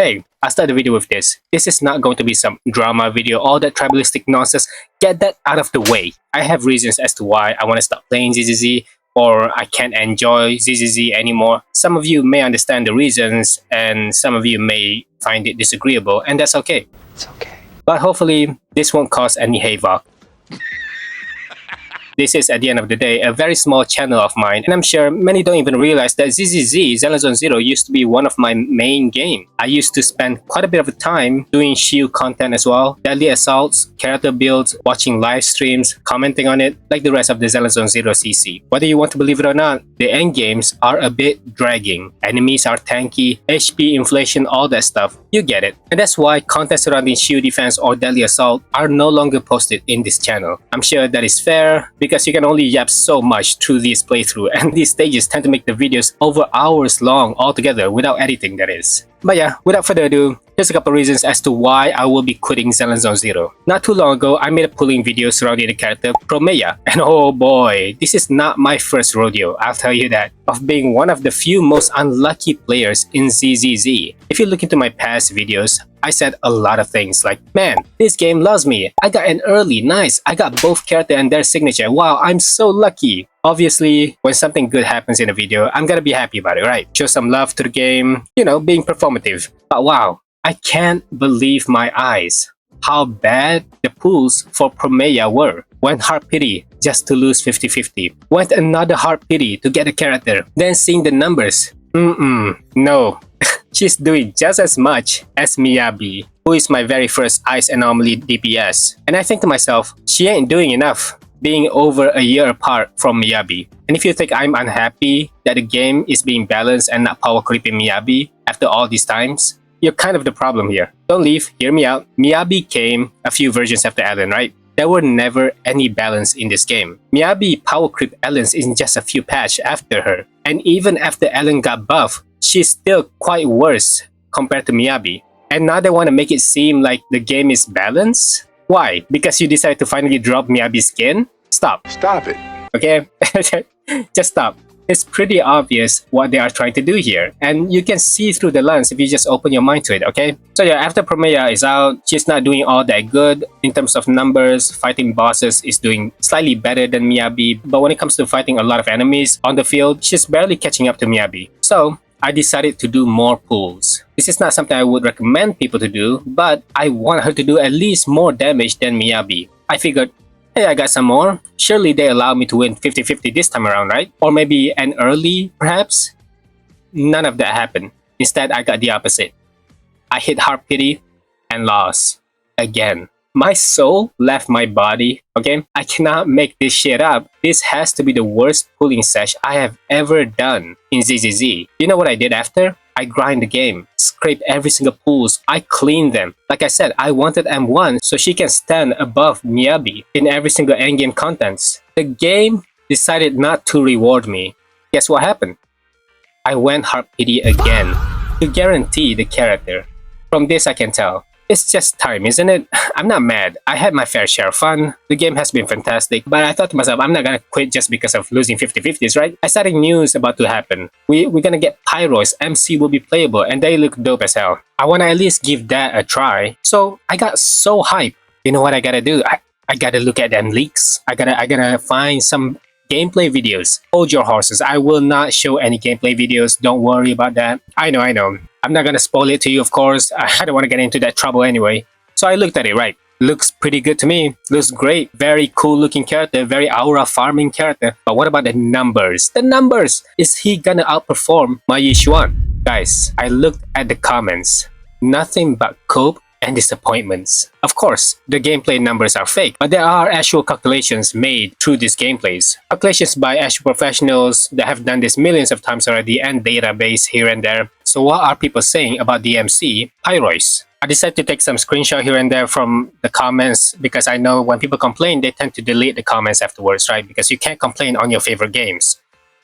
Hey, I'll start the video with this. This is not going to be some drama video, all that tribalistic nonsense. Get that out of the way. I have reasons as to why I want to stop playing ZZZ, or I can't enjoy ZZZ anymore. Some of you may understand the reasons, and some of you may find it disagreeable, and that's okay. It's okay. But hopefully, this won't cause any havoc. This is, at the end of the day, a very small channel of mine, and I'm sure many don't even realize that ZZZ, Zenless Zone Zero, used to be one of my main games. I used to spend quite a bit of time doing Shield content as well, deadly assaults, character builds, watching live streams, commenting on it, like the rest of the Zenless Zone Zero CC. Whether you want to believe it or not, the end games are a bit dragging. Enemies are tanky, HP inflation, all that stuff. You get it. And that's why content surrounding Shield defense or deadly assault are no longer posted in this channel. I'm sure that is fair, because you can only yap so much through this playthrough, and these stages tend to make the videos over hours long altogether without editing, that is. But yeah, without further ado, here's a couple reasons as to why I will be quitting Zenless Zone Zero. Not too long ago, I made a pulling video surrounding the character Phrolova, and oh boy, this is not my first rodeo, I'll tell you that, of being one of the few most unlucky players in ZZZ. If you look into my past videos, I said a lot of things like, man, this game loves me, I got an early, nice, I got both character and their signature, wow, I'm so lucky. Obviously, when something good happens in a video, I'm gonna be happy about it, right? Show some love to the game, you know, being performative. But wow, I can't believe my eyes how bad the pulls for Phrolova were. Went hard pity just to lose 50-50. Went another hard pity to get a character. Then seeing the numbers. No. She's doing just as much as Miyabi, who is my very first Ice Anomaly DPS. And I think to myself, she ain't doing enough, being over a year apart from Miyabi. And if you think I'm unhappy that the game is being balanced and not power creeping Miyabi after all these times, you're kind of the problem here. Don't leave, hear me out. Miyabi came a few versions after Ellen, right? There were never any balance in this game. Miyabi power creep Ellen's in just a few patches after her. And even after Ellen got buffed, she's still quite worse compared to Miyabi. And now they want to make it seem like the game is balanced? Why? Because you decided to finally drop Miyabi's skin? Stop. Stop it. Okay? Just stop. It's pretty obvious what they are trying to do here, and you can see through the lens if you just open your mind to it, okay? So yeah, after Phrolova is out, she's not doing all that good. In terms of numbers, fighting bosses is doing slightly better than Miyabi, but when it comes to fighting a lot of enemies on the field, she's barely catching up to Miyabi. So I decided to do more pulls. This is not something I would recommend people to do, but I want her to do at least more damage than Miyabi. I figured, hey, I got some more. Surely they allow me to win 50-50 this time around, right? Or maybe an early, perhaps? None of that happened. Instead, I got the opposite. I hit hard pity and lost. Again. My soul left my body, okay? I cannot make this shit up. This has to be the worst pulling sesh I have ever done in ZZZ. You know what I did after? I grind the game, scrape every single pulls, I clean them. Like I said, I wanted M1 so she can stand above Miyabi in every single endgame contents. The game decided not to reward me. Guess what happened? I went hard pity again to guarantee the character. From this I can tell, it's just time, isn't it? I'm not mad. I had my fair share of fun. The game has been fantastic, but I thought to myself, I'm not gonna quit just because of losing 50-50s, right? I started news about to happen. We're gonna get Pyro's, MC will be playable, and they look dope as hell. I wanna at least give that a try. So I got so hyped. You know what I gotta do? I gotta look at them leaks. I gotta find some gameplay videos. Hold your horses. I will not show any gameplay videos. Don't worry about that. I know. I'm not gonna spoil it to you, of course. I don't want to get into that trouble anyway. So I looked at it, right? Looks pretty good to me. Looks great. Very cool looking character. Very aura farming character. But what about the numbers? The numbers! Is he gonna outperform my Yishuan? Guys, I looked at the comments. Nothing but cope and disappointments. Of course, the gameplay numbers are fake, but there are actual calculations made through these gameplays. Calculations by actual professionals that have done this millions of times already, and database here and there. So what are people saying about the MC, Pyrois? I decided to take some screenshot here and there from the comments because I know when people complain, they tend to delete the comments afterwards, right? Because you can't complain on your favorite games.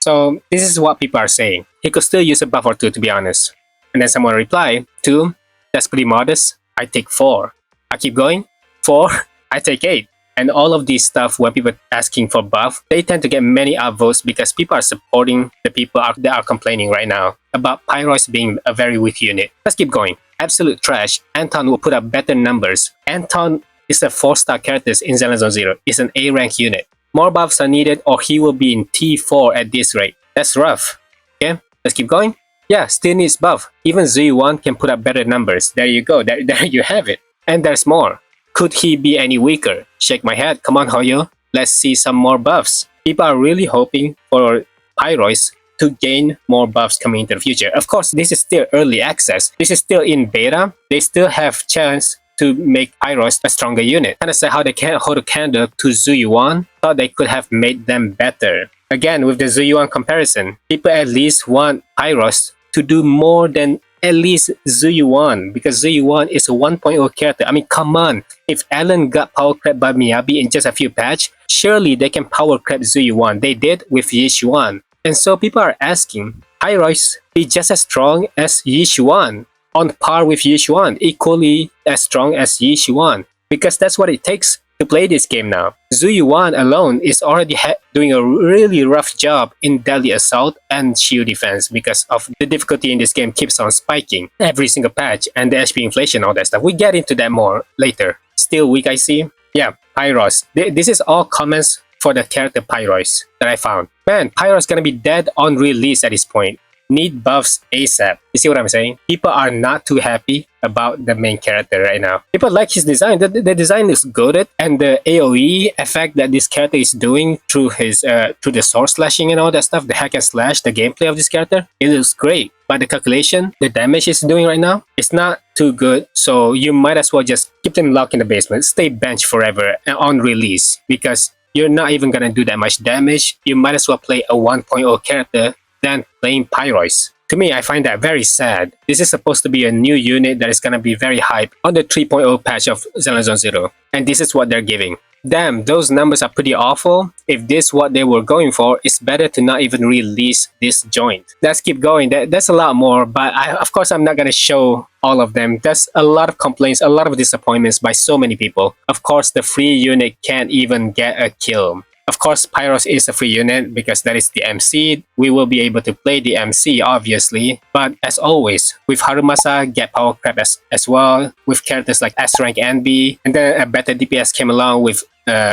So this is what people are saying. He could still use a buff or two, to be honest. And then someone replied, 2, that's pretty modest. I take 4. I keep going. 4, I take 8. And all of these stuff, when people asking for buff, they tend to get many upvotes because people are supporting the people that are complaining right now about Pyrois being a very weak unit. Let's keep going. absolute trash, Anton will put up better numbers. Anton is a 4-star character in Zenless Zone Zero. It's an A rank unit. More buffs are needed or he will be in T4 at this rate. That's rough. Okay, let's keep going. Yeah, still needs buff. Even ZU1 can put up better numbers. There you go. There you have it. And there's more. Could he be any weaker? Shake my head. Come on, Hoyo. Let's see some more buffs. People are really hoping for Pyrois to gain more buffs coming into the future. Of course, this is still early access. This is still in beta. They still have chance to make Pyrois a stronger unit. Kind of say how they can't hold a candle to Zuyuan. Thought they could have made them better. Again, with the Zuyuan comparison, people at least want Pyrois to do more than at least Zuyuan, because Zuyuan is a 1.0 character. I mean, come on. If Alan got power crept by Miyabi in just a few patch, surely they can power crep Zuyuan. They did with Yishuan. And so people are asking, Pyrois be just as strong as Yishuan, on par with Yishuan, equally as strong as Yishuan, because that's what it takes to play this game now. Zuyuan alone is already doing a really rough job in deadly assault and shield defense because of the difficulty in this game keeps on spiking every single patch and the HP inflation, all that stuff. We get into that more later. Still weak, I see. Yeah, Pyros. This is all comments for the character Pyros that I found. Man, Pyros gonna be dead on release at this point. Need buffs ASAP. You see what I'm saying? People are not too happy about the main character right now. People like his design. The design is good, and the AoE effect that this character is doing through his through the sword slashing and all that stuff, the hack and slash, the gameplay of this character, it looks great. But the calculation, the damage he's doing right now, it's not too good. So you might as well just keep them locked in the basement, stay benched forever on release, because you're not even gonna do that much damage. You might as well play a 1.0 character than playing Pyrois. To me, I find that very sad. This is supposed to be a new unit that is gonna be very hype on the 3.0 patch of Zenless Zone Zero. And this is what they're giving. Damn, those numbers are pretty awful. If this is what they were going for, it's better to not even release this joint. Let's keep going. That's a lot more, but of course I'm not gonna show all of them. There's a lot of complaints, a lot of disappointments by so many people. Of course, the free unit can't even get a kill. Of course, Pyros is a free unit because that is the MC. We will be able to play the MC, obviously. But as always, with Harumasa, get power crap as well. With characters like S rank and B. And then a better DPS came along with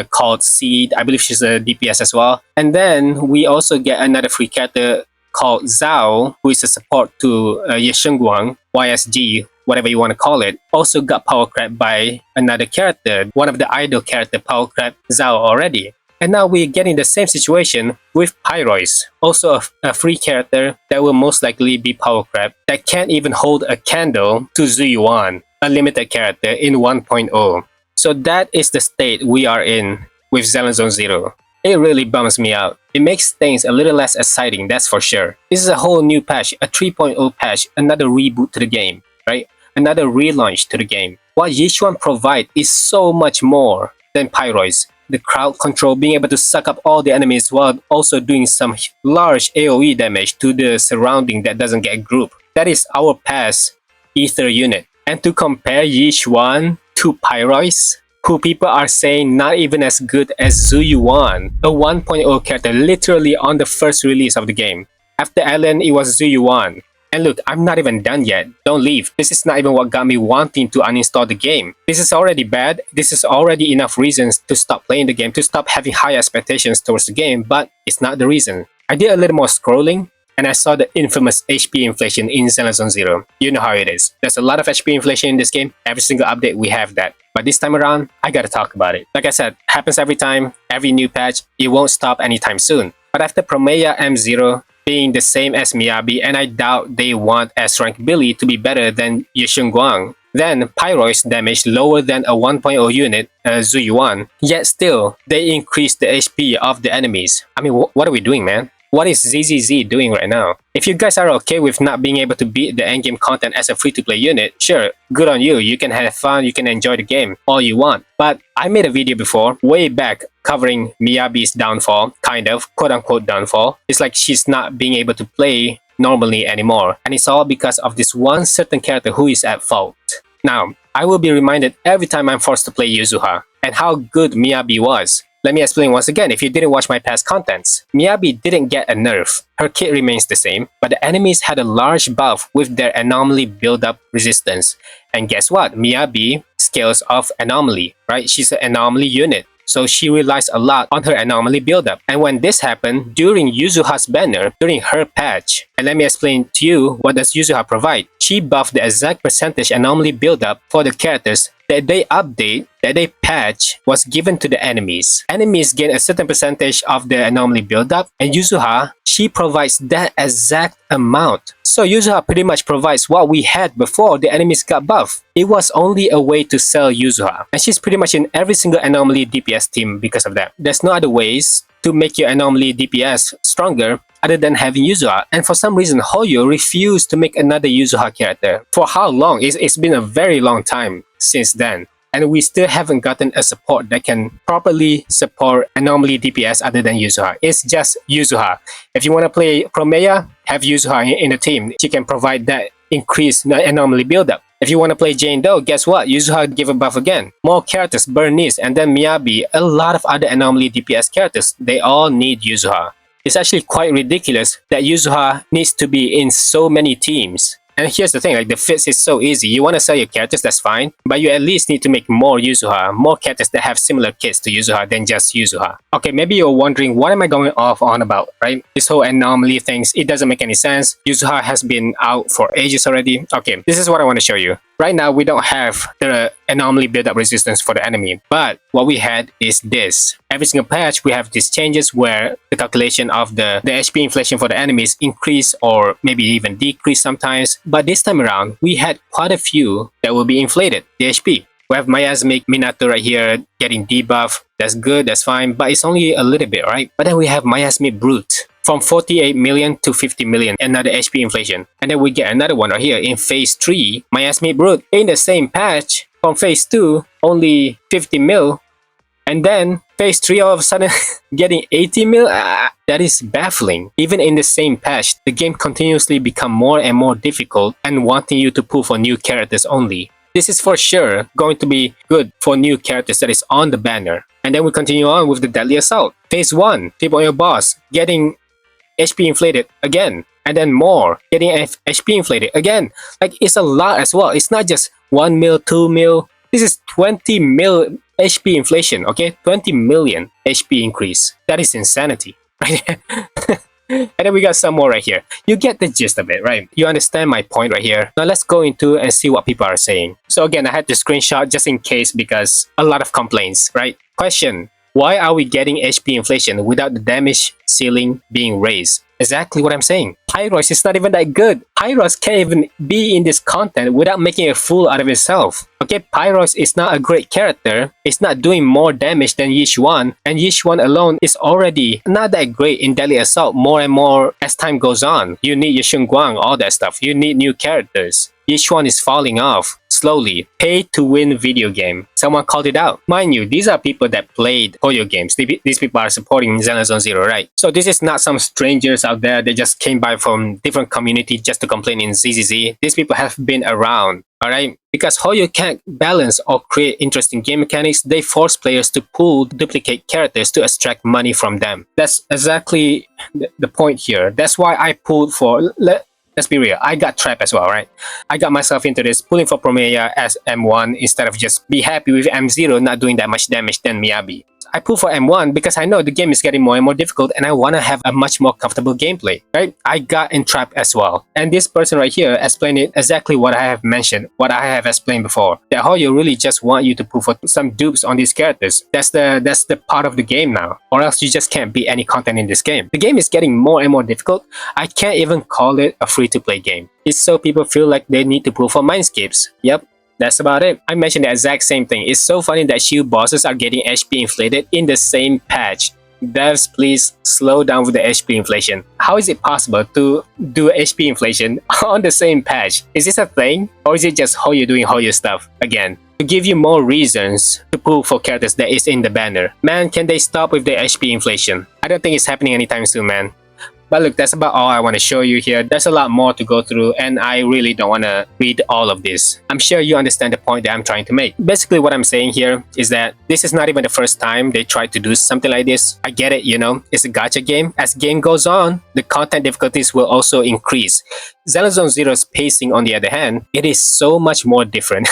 called Seed. I believe she's a DPS as well. And then we also get another free character called Zhao, who is a support to Yeshengguang, YSG, whatever you want to call it. Also got power crap by another character. One of the idol character power crap Zhao already. And now we're getting the same situation with Pyrois, also a free character that will most likely be power crap that can't even hold a candle to Zuyuan, a limited character in 1.0. So that is the state we are in with Zenless Zone Zero. It really bums me out. It makes things a little less exciting, that's for sure. This is a whole new patch, a 3.0 patch, another reboot to the game, right? Another relaunch to the game. What Yishuan provides is so much more than Pyrois. The crowd control, being able to suck up all the enemies while also doing some large AoE damage to the surrounding that doesn't get grouped. That is our past Ether unit. And to compare Yishuan to Pyrois, who people are saying not even as good as Zuyuan, a 1.0 character literally on the first release of the game. After Alan, it was Zuyuan. And look, I'm not even done yet. Don't leave. This is not even what got me wanting to uninstall the game. This is already bad. This is already enough reasons to stop playing the game, to stop having high expectations towards the game, but it's not the reason. I did a little more scrolling, and I saw the infamous HP inflation in Zenless Zone Zero. You know how it is. There's a lot of HP inflation in this game. Every single update, we have that. But this time around, I gotta talk about it. Like I said, happens every time, every new patch. It won't stop anytime soon. But after Promea M0, being the same as Miyabi, and I doubt they want S-rank Billy to be better than Yeshengguang. Then Pyrois damage lower than a 1.0 unit, Zuyuan, yet still, they increase the HP of the enemies. I mean, what are we doing, man? What is ZZZ doing right now? If you guys are okay with not being able to beat the endgame content as a free-to-play unit, sure, good on you. You can have fun, you can enjoy the game all you want. But I made a video before, way back, covering Miyabi's downfall, kind of, quote-unquote downfall. It's like she's not being able to play normally anymore. And it's all because of this one certain character who is at fault. Now, I will be reminded every time I'm forced to play Yuzuha, and how good Miyabi was. Let me explain once again if you didn't watch my past contents. Miyabi didn't get a nerf. Her kit remains the same, but the enemies had a large buff with their anomaly build-up resistance. And guess what? Miyabi scales off anomaly, right? She's an anomaly unit. So she relies a lot on her anomaly buildup. And when this happened during Yuzuha's banner, during her patch, and let me explain to you what does Yuzuha provide. She buffed the exact percentage anomaly buildup for the characters that they update, that they patch, was given to the enemies. Enemies gain a certain percentage of the anomaly buildup, and Yuzuha, she provides that exact amount. So Yuzuha pretty much provides what we had before the enemies got buffed. It was only a way to sell Yuzuha, and she's pretty much in every single anomaly DPS team because of that. There's no other ways to make your anomaly DPS stronger other than having Yuzuha, and for some reason Hoyo refused to make another Yuzuha character. For how long? It's been a very long time since then, and we still haven't gotten a support that can properly support anomaly DPS other than Yuzuha. It's just Yuzuha. If you want to play Promea, have Yuzuha in the team. She can provide that increased anomaly buildup. If you want to play Jane Doe, guess what? Yuzuha give a buff again. More characters, Bernice, and then Miyabi, a lot of other anomaly DPS characters, they all need Yuzuha. It's actually quite ridiculous that Yuzuha needs to be in so many teams. And here's the thing, like the fits is so easy. You want to sell your characters, that's fine, but you at least need to make more Yuzuha, more characters that have similar kits to Yuzuha than just Yuzuha. Okay, maybe you're wondering, what am I going off on about, right? This whole anomaly things, it doesn't make any sense. Yuzuha has been out for ages already. Okay, this is what I want to show you. Right now, we don't have the anomaly build-up resistance for the enemy, but what we had is this. Every single patch, we have these changes where the calculation of the HP inflation for the enemies increase or maybe even decrease sometimes. But this time around, we had quite a few that will be inflated, the HP. We have Miasmic Minato right here getting debuff. That's good, that's fine, but it's only a little bit, right? But then we have Miasmic Brute. From 48 million to 50 million, another HP inflation. And then we get another one right here in Phase 3, Miasmic Brute. In the same patch, from Phase 2, only 50 mil. And then Phase 3 all of a sudden getting 80 mil? That is baffling. Even in the same patch, the game continuously become more and more difficult and wanting you to pull for new characters only. This is for sure going to be good for new characters that is on the banner. And then we continue on with the Deadly Assault. Phase 1, Tip on your boss, getting HP inflated again, and then more, getting HP inflated again. Like, it's a lot as well. It's not just 1 mil, 2 mil. This is 20 mil HP inflation, okay? 20 million HP increase. That is insanity, right? And then we got some more right here. You get the gist of it, right? You understand my point right here. Now let's go into and see what people are saying. So again, I had to screenshot just in case because a lot of complaints, right? Question. Why are we getting HP inflation without the damage ceiling being raised? Exactly what I'm saying. Pyros is not even that good. Pyros can't even be in this content without making a fool out of himself. Okay, Pyros is not a great character. It's not doing more damage than Yishuan, and Yishuan alone is already not that great in Deadly Assault more and more as time goes on. You need Yishun Guang, all that stuff. You need new characters. Yishuan is falling off slowly. Pay to win video game. Someone called it out. Mind you, these are people that played Hoyo games. These people are supporting Zenless on Zero, right? So this is not some strangers out there that just came by from different community just to complain in ZZZ. These people have been around, alright? Because Hoyo can't balance or create interesting game mechanics, they force players to pull duplicate characters to extract money from them. That's exactly the point here. That's why I pulled for... Let's be real, I got trapped as well, right? I got myself into this, pulling for Promea as M1 instead of just be happy with M0 not doing that much damage than Miyabi. I pull for M1 because I know the game is getting more and more difficult and I want to have a much more comfortable gameplay, right? I got entrapped as well. And this person right here explained it exactly what I have mentioned, what I have explained before. That Hoyo really just want you to pull for some dupes on these characters. That's the part of the game now. Or else you just can't beat any content in this game. The game is getting more and more difficult. I can't even call it a free-to-play game. It's so people feel like they need to pull for mindscapes. Yep. That's about it. I mentioned the exact same thing. It's so funny that shield bosses are getting HP inflated in the same patch. Devs, please slow down with the HP inflation. How is it possible to do HP inflation on the same patch? Is this a thing? Or is it just Hoyo doing Hoyo stuff again? To give you more reasons to pull for characters that is in the banner. Man, can they stop with the HP inflation? I don't think it's happening anytime soon, man. But look, that's about all I want to show you here. There's a lot more to go through, and I really don't want to read all of this. I'm sure you understand the point that I'm trying to make. Basically, what I'm saying here is that this is not even the first time they tried to do something like this. I get it, you know, it's a gacha game. As game goes on, the content difficulties will also increase. Zenless Zone Zero's pacing, on the other hand, it is so much more different.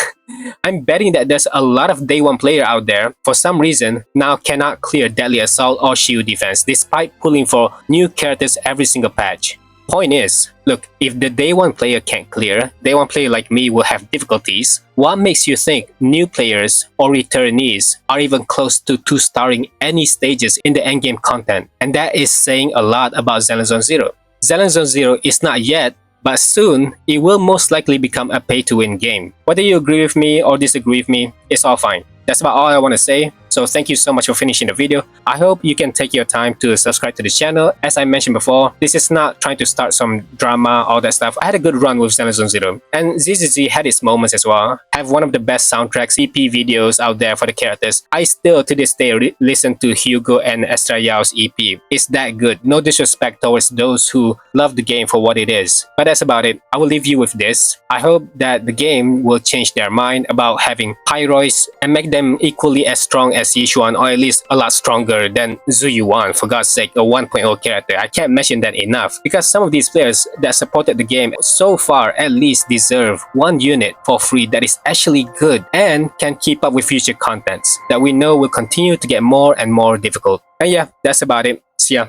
I'm betting that there's a lot of day one player out there, for some reason, now cannot clear Deadly Assault or Shield Defense despite pulling for new characters every single patch. Point is, look, if the day one player can't clear, day one player like me will have difficulties. What makes you think new players or returnees are even close to 2-starring any stages in the endgame content? And that is saying a lot about Zenless Zone Zero. Zenless Zone Zero is not yet, but soon, it will most likely become a pay-to-win game. Whether you agree with me or disagree with me, it's all fine. That's about all I want to say. So thank you so much for finishing the video. I hope you can take your time to subscribe to the channel. As I mentioned before, this is not trying to start some drama, all that stuff. I had a good run with Zenless Zone Zero. And ZZZ had its moments as well. Have one of the best soundtracks, EP videos out there for the characters. I still, to this day, listen to Hugo and Estrayao's EP. It's that good. No disrespect towards those who love the game for what it is. But that's about it. I will leave you with this. I hope that the game will change their mind about having Pyroids and make them equally as strong as Yishuan, or at least a lot stronger than Zuyuan, for God's sake, a 1.0 character. I can't mention that enough, because some of these players that supported the game so far at least deserve one unit for free that is actually good and can keep up with future contents that we know will continue to get more and more difficult. And yeah, that's about it. See ya.